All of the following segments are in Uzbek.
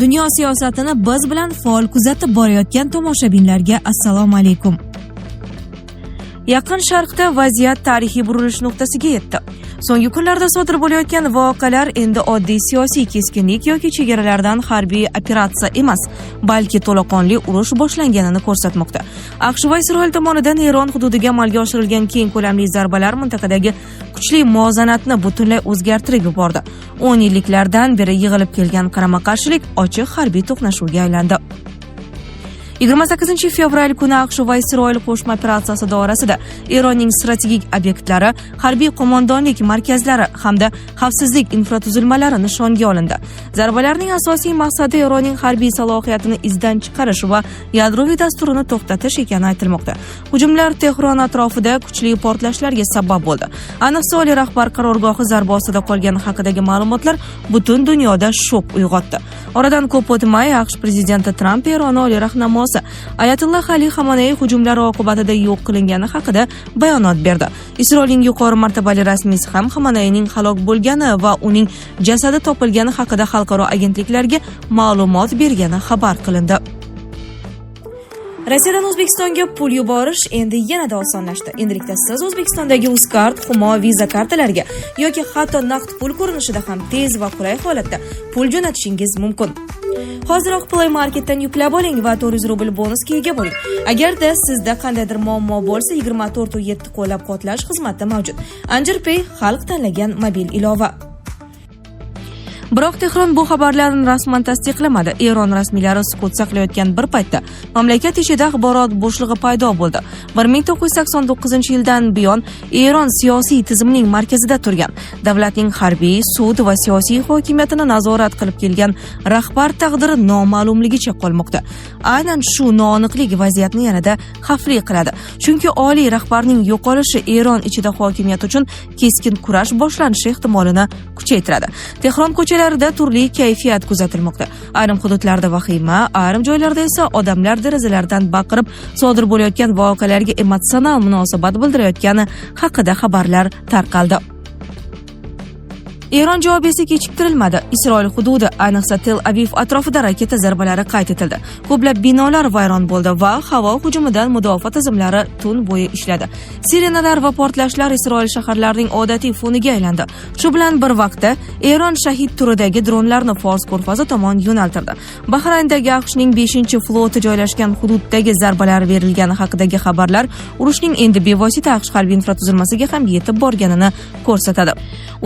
Dunyo siyosatini biz bilan faol kuzatib borayotgan tomoshabinlarga assalomu alaykum. Yaqin Sharqda vaziyat tarixiy burilish nuqtasiga yetdi. So'nggi kunlarda sodir bo'layotgan voqealar endi oddiy siyosiy keskinlik yoki chegaralardan harbiy operatsiya emas, balki to'laqonli urush boshlanganini ko'rsatmoqda. AQSh va Isroil tomonidan Eron hududiga amalga oshirilgan keng ko'lamli zarbalar mintaqadagi kuchli muvozanatni butunlay o'zgartirib yubordi. 10 yilliklardan beri yig'ilib kelgan qarama-qarshilik ochiq harbiy to'qnashuvga aylandi. 28 fevral kuni AQSh va Isroil qo'shma operatsiyasi doirasida Eronning strategik obyektlari, harbiy qo'mondonlik markazlari hamda xavfsizlik infratuzilmalari nishonga olindi. Zarbalarning asosiy maqsadi Eronning harbiy salohiyatini izdan chiqarish va yadroviy dasturini to'xtatish ekani aytilmoqda. Hujumlar Tehron atrofida kuchli portlashlarga sabab bo'ldi. Ayniqsa oliy rahbar qarorgohi zarba ostida qolgani haqidagi ma'lumotlar butun dunyoda shok uyg'otdi. Oradan ko'p o'tmay AQSh prezidenti Tramp Eron oliy rahnamosi Ayatulloh Ali Xamenei hujumlar oqibatida yo'q qilingani haqida bayonot berdi. Isroilning yuqori martabali rasmiysi ham Xameneining halok bo'lgani va uning jasadi topilgani haqida xalqaro agentliklarga ma'lumot bergani xabar qilindi. Rossiyadan O'zbekistonga pul yuborish endi yanada osonlashdi. Endilikda siz O'zbekistondagi Uzcard, Humo, Visa kartalariga yoki hatto naqd pul ko'rinishida ham tez va qulay holatda pul jo'natishingiz mumkin. Hoziroq Play Marketdan yuklab oling va 400 rubl bonusga ega bo'ling. Agarda sizda qandaydir muammo bo'lsa, 24/7 qo'llab-quvvatlash xizmati mavjud. Anjir Pay xalq tanlagan mobil ilova. Biroq Tehron bu xabarlarni rasman tasdiqlamadi. Eron rasmiylari sukut saqlayotgan bir paytda mamlakat ichida axborot bo'shlig'i paydo bo'ldi. 1989-yildan buyon Eron siyosiy tizimning markazida turgan, davlatning harbiy, sud va siyosiy hokimiyatini nazorat qilib kelgan rahbar taqdiri noma'lumligicha qolmoqda. Aynan shu noaniqlik vaziyatni yanada xavfli qiladi. Chunki oliy rahbarning yo'qolishi Eron ichida hokimiyat uchun keskin kurash boshlanishi ehtimolini kuchaytiradi. Tehron ko'chalarida turli kayfiyat kuzatilmoqda. Ayrim hududlarda vahima, ayrim joylarda esa odamlar derazalardan baqirib sodir bo'layotgan voqealarga emotsional munosabat bildirayotgani haqida xabarlar tarqaldi. Eron javob esa kechiktirilmadi. Isroil hududi, ayniqsa Tel Aviv atrofida raketa zarbalari qayd etildi. Ko'plab binolar vayron bo'ldi va havo hujumidan mudofaa tizimlari tun bo'yi ishladi. Sirenalar va portlashlar Isroil shaharlarining odatiy foniga aylandi. Shu bilan bir vaqtda Eron shahid turidagi dronlarni Fors ko'rfazi tomon yo'naltirdi. Bahrayndagi AQShning 5-floti joylashgan hududdagi zarbalar berilgani haqidagi xabarlar urushning endi bevosita AQSh harbiy infratuzilmasiga ham yetib borganini ko'rsatadi.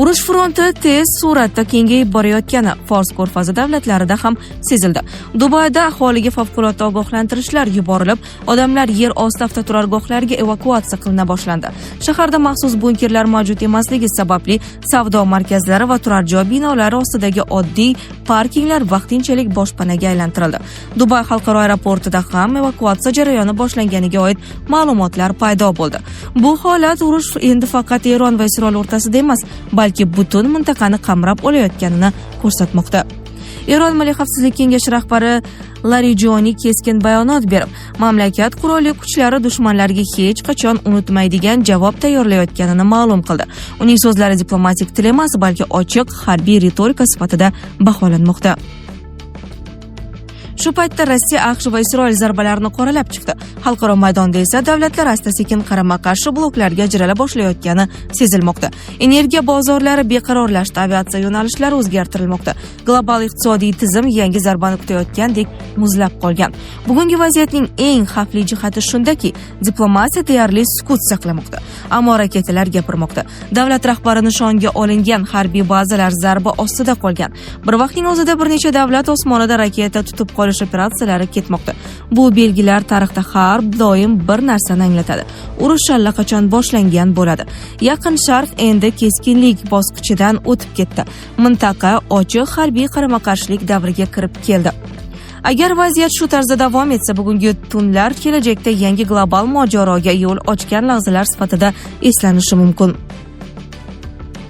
Urush fronti tez suratda kengayib borayotgani Fors ko'rfazi davlatlarida ham sezildi. Dubayda aholiga favqulodda ogohlantirishlar yuborilib, odamlar yer osti avtoturargohlariga evakuatsiya qilina boshlandi. Shaharda maxsus bunkerlar mavjud emasligi sababli savdo markazlari va turar joy binolari ostidagi oddiy parkinglar vaqtinchalik boshpanaga aylantirildi. Dubay xalqaro aeroportida ham evakuatsiya jarayoni boshlanganiga oid ma'lumotlar paydo bo'ldi. Bu holat urush endi faqat Eron va Isroil o'rtasida emas, balki butun mintaqani qamrab olayotganini ko'rsatmoqda. Eron Milliy xavfsizlik kengashi rahbari Larijoni keskin bayonot berib, mamlakat qurolli kuchlari dushmanlarga hech qachon unutmaydigan javob tayyorlayotganini ma'lum qildi. Uning so'zlari diplomatik til emas, balki ochiq harbiy retorika sifatida baholanmoqda. Shu paytda Rossiya, AQSh va Isroil zarbalarini qoralab chiqdi. Xalqaro maydonda esa davlatlar asta-sekin qarama-qarshi bloklarga ajrala boshlayotgani sezilmoqda. Energiya bozorlari beqarorlashdi, aviatsiya yo'nalishlari o'zgartirilmoqda. Global iqtisodiy tizim yangi zarbani kutayotgandek muzlab qolgan. Bugungi vaziyatning eng xavfli jihati shundaki, diplomatiya deyarli sukut saqlamoqda. Ammo raketalar gapirmoqda. Davlat rahbari nishonga olingan harbiy bazalar zarba ostida qolgan. Bir vaqtning o'zida bir necha davlat osmonida raketa tutib qolish operatsiyalari ketmoqda. Bu belgilar tarixda har doim bir narsani anglatadi. Urush allaqachon boshlangan bo'ladi. Yaqin Sharq endi keskinlik bosqichidan o'tib ketdi. Mintaqa ochiq harbiy qarama-qarshilik davriga kirib keldi. Agar vaziyat shu tarzda davom etsa, bugungi tunlar kelajakda yangi global mojaroga yo'l ochgan lahzalar sifatida eslanishi mumkin.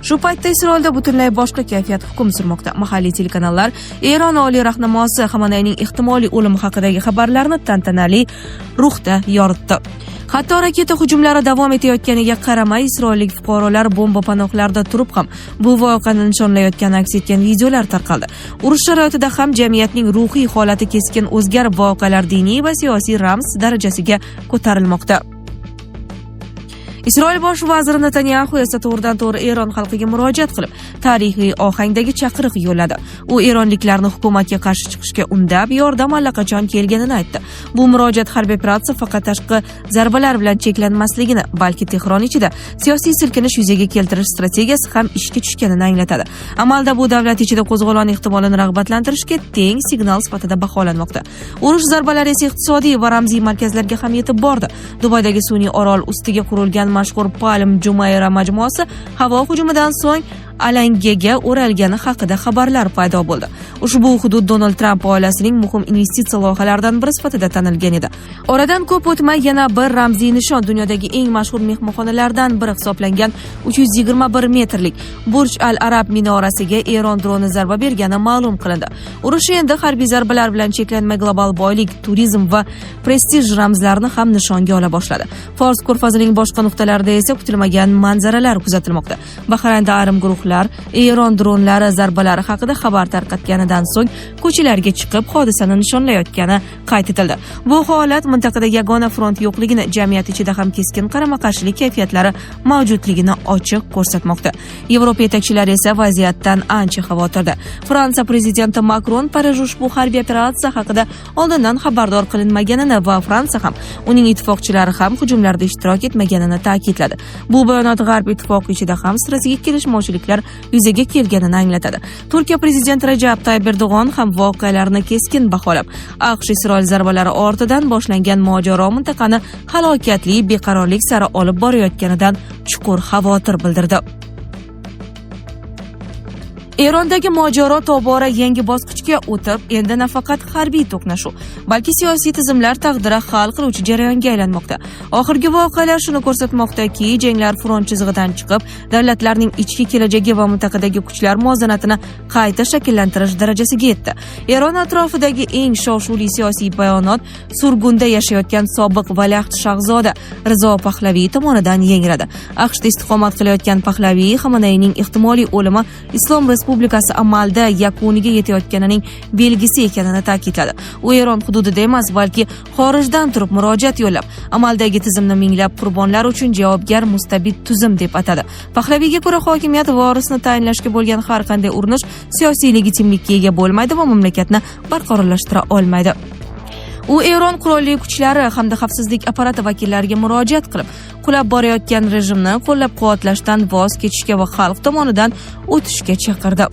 Shu paytda Isroilda butunlay boshqa kayfiyat hukm surmoqda. Mahalliy telekanallar Eron oliy rahnamosi Xameneyning ehtimoliy o'limi haqidagi xabarlarni tantanali ruhda yoritdi. Hatto raketa hujumlari davom etayotganiga qaramay, isroillik fuqarolar bomba panohlarida turib ham bu voqeani nishonlayotgani aks etgan videolar tarqaldi. Urush sharoitida ham jamiyatning ruhiy holati keskin o'zgarib, voqealar diniy va siyosiy ramz darajasiga ko'tarilmoqda. Isroil bosh vaziri Netanyahu esa to'g'ridan-to'g'ri Eron xalqiga murojaat qilib, tarixiy ohangdagi chaqiriq yo'lladi. U eronliklarni hukumatga qarshi chiqishga undab, yordam allaqachon kelganini aytdi. Bu murojaat harbiy operatsiya faqat tashqi zarbalar bilan cheklanmasligini, balki Tehron ichida siyosiy silkinish yuzaga keltirish strategiyasi ham ishga tushganini anglatadi. Amalda bu davlat ichida qo'zg'olon ehtimolini rag'batlantirishga teng signal sifatida baholanmoqda. Urush zarbalari esa iqtisodiy va ramziy markazlarga ham yetib bordi. Dubaydagi sun'iy orol ustiga qurilgan mashhur Palm Jumeirah majmuasi havo hujumidan so'ng alangaga o'ralgani haqida xabarlar paydo bo'ldi. Ushbu hudud Donald Tramp oilasining muhim investitsiya loyihalaridan biri sifatida tanilgan edi. Oradan ko'p o'tmay yana bir ramziy nishon, dunyodagi eng mashhur mehmonxonalardan biri hisoblangan 321 metrlik Burj Al Arab minorasiga Eron droni zarba bergani ma'lum qilindi. Urush endi harbiy zarbalar bilan cheklanmay global boylik, turizm va prestij ramzlarini ham nishonga ola boshladi. Fors ko'rfazining boshqa nuqtalarida esa kutilmagan manzaralar kuzatilmoqda. Bahraynda ayrim guruhlar Eron dronlari zarbalari haqida xabar tarqatganidan so'ng ko'chalarga chiqib hodisani nishonlayotgani qayd etildi. Bu holat mintaqada yagona front yo'qligini, jamiyat ichida ham keskin qarama-qarshilik kayfiyatlari mavjudligini ochiq ko'rsatmoqda. Yevropa yetakchilari esa vaziyatdan ancha xavotirda. Fransiya prezidenti Makron Parij ushbu harbiy operatsiya haqida oldindan xabardor qilinmaganini va Fransiya ham uning ittifoqchilari ham hujumlarda ishtirok etmaganini ta'kidladi. Bu bayonot G'arb ittifoqi ichida ham strategik kelishmovchiliklar yuzaga kelganini anglatadi. Turkiya prezidenti Rajab Tayyip Erdo'g'on ham voqealarni keskin baholab, AQSh Isroil zarbalari ortidan boshlangan mojaro mintaqani halokatli beqarorlik sari olib borayotganidan chuqur xavotir bildirdi. Erondagi mojaro tobora yangi bosqichga o'tib, endi nafaqat harbiy to'qnashuv, balki siyosiy tizimlar taqdiri hal qiluvchi jarayonga aylanmoqda. Oxirgi voqealar shuni ko'rsatmoqdaki, janglar front chizig'idan chiqib, davlatlarning ichki kelajagi va mintaqadagi kuchlar muvozanatini qayta shakllantirish darajasiga yetdi. Eron atrofidagi eng shov-shuvli siyosiy bayonot surgunda yashayotgan sobiq valiahd shahzoda Rizo Pahlaviy tomonidan yangradi. AQShda istiqomat qilayotgan Pahlaviy Xameneyning ehtimoliy o'limi Islom Respublikasi amalda yakuniga yetayotganining belgisi ekanini ta'kidladi. U Eron hududida emas, balki xorijdan turib murojaat yo'llab, amaldagi tizimni minglab qurbonlar uchun javobgar mustabid tuzum deb atadi. Pahlaviyga ko'ra, hokimiyat vorisni tayinlashga bo'lgan har qanday urinish siyosiy legitimlikka ega bo'lmaydi va mamlakatni barqarorlashtira olmaydi. U Eron qurolli kuchlari hamda xavfsizlik apparati vakillariga murojaat qilib, qulab borayotgan rejimni qo'llab-quvvatlashdan voz kechishga va xalq tomonidan o'tishga chaqirdi.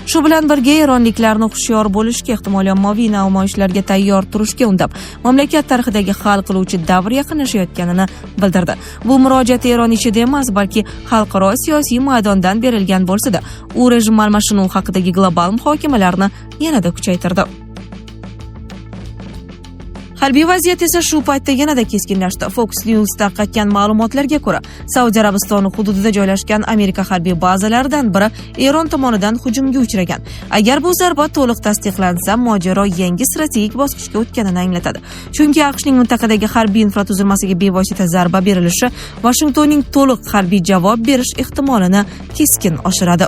Shu bilan birga eronliklarni hushyor bo'lishga, ehtimoliy ommaviy namoyishlarga tayyor turishga undab, mamlakat tarixidagi hal qiluvchi davr yaqinlashayotganini bildirdi. Bu murojaat Eron ichida emas, balki xalqaro siyosiy maydondan berilgan bo'lsa-da, u rejim almashinuvi haqidagi global muhokamalarni yanada kuchaytirdi. Harbiy vaziyat esa shu paytda yanada keskinlashdi. Fox News tarqatgan ma'lumotlarga ko'ra, Saudiya Arabistoni hududida joylashgan Amerika harbiy bazalaridan biri Eron tomonidan hujumga uchragan. Agar bu zarba to'liq tasdiqlansa, mojaro yangi strategik bosqichga o'tganini anglatadi. Chunki AQShning mintaqadagi harbiy infratuzilmasiga bevosita zarba berilishi Washingtonning to'liq harbiy javob berish ehtimolini keskin oshiradi.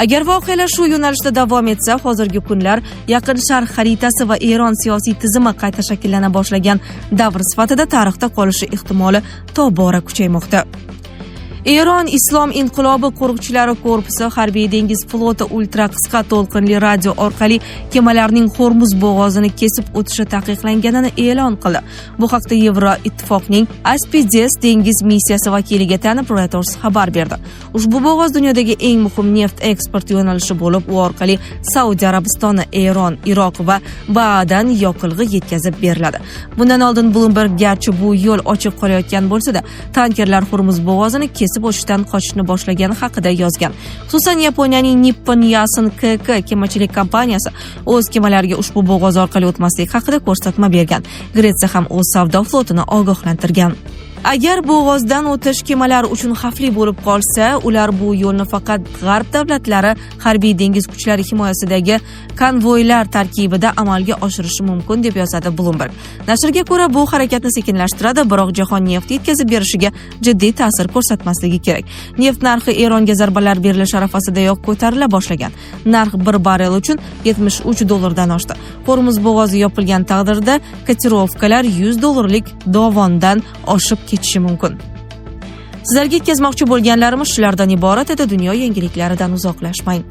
Agar voqealar shu yo'nalishda davom etsa, hozirgi kunlar Yaqin Sharq xaritasi va Eron siyosiy tizimi qayta shakllana boshlagan davr sifatida tarixda qolishi ehtimoli tobora kuchaymoqda. Eron Islom inqilobi qo'riqchilari korpusi harbiy dengiz floti ultra qisqa to'lqinli radio orqali kemalarning Hormuz bo'g'ozini kesib o'tishi taqiqlanganini e'lon qildi. Bu haqda Yevroittifoqning Aspides dengiz missiyasi vakiliga tanib Reuters xabar berdi. Ushbu bo'g'oz dunyodagi eng muhim neft eksport yo'nalishi bo'lib, u orqali Saudiya Arabistoni, Eron, Iroq va Ba'dan yoqilg'i yetkazib beriladi. Bundan oldin Bloomberg garchi bu yo'l ochiq qolayotgan bo'lsa-da, tankerlar Hormuz bo'g'ozini kesib o'tishdan qochishni boshlagani haqida yozgan. Xususan, Yaponiyaning Nippon Yasen KK kemachilik kompaniyasi o'z kemalariga ushbu bo'g'oz orqali o'tmaslik haqida ko'rsatma bergan. Gretsiya ham o'z savdo flotini ogohlantirgan. Agar bo'g'ozdan o'tish kemalar uchun xavfli bo'lib qolsa, ular bu yo'lni faqat G'arb davlatlari harbiy dengiz kuchlari himoyasidagi konvoylar tarkibida amalga oshirishi mumkin, deb yozadi Bloomberg. Nashrga ko'ra, bu harakatni sekinlashtiradi, biroq jahon neft yetkazib berishiga jiddiy ta'sir ko'rsatmasligi kerak. Neft narxi Eronga zarbalar berilish arafasidayoq ko'tarila boshlagan. Narx 1 barrel uchun $73 dan oshdi. Hormuz bo'g'ozi yopilgan taqdirda kotirovkalar $100 dovondan oshib ketishi mumkin. Sizlarga yetkazmoqchi bo'lganlarimiz shulardan iborat edi. Dunyo yangiliklaridan uzoqlashmang.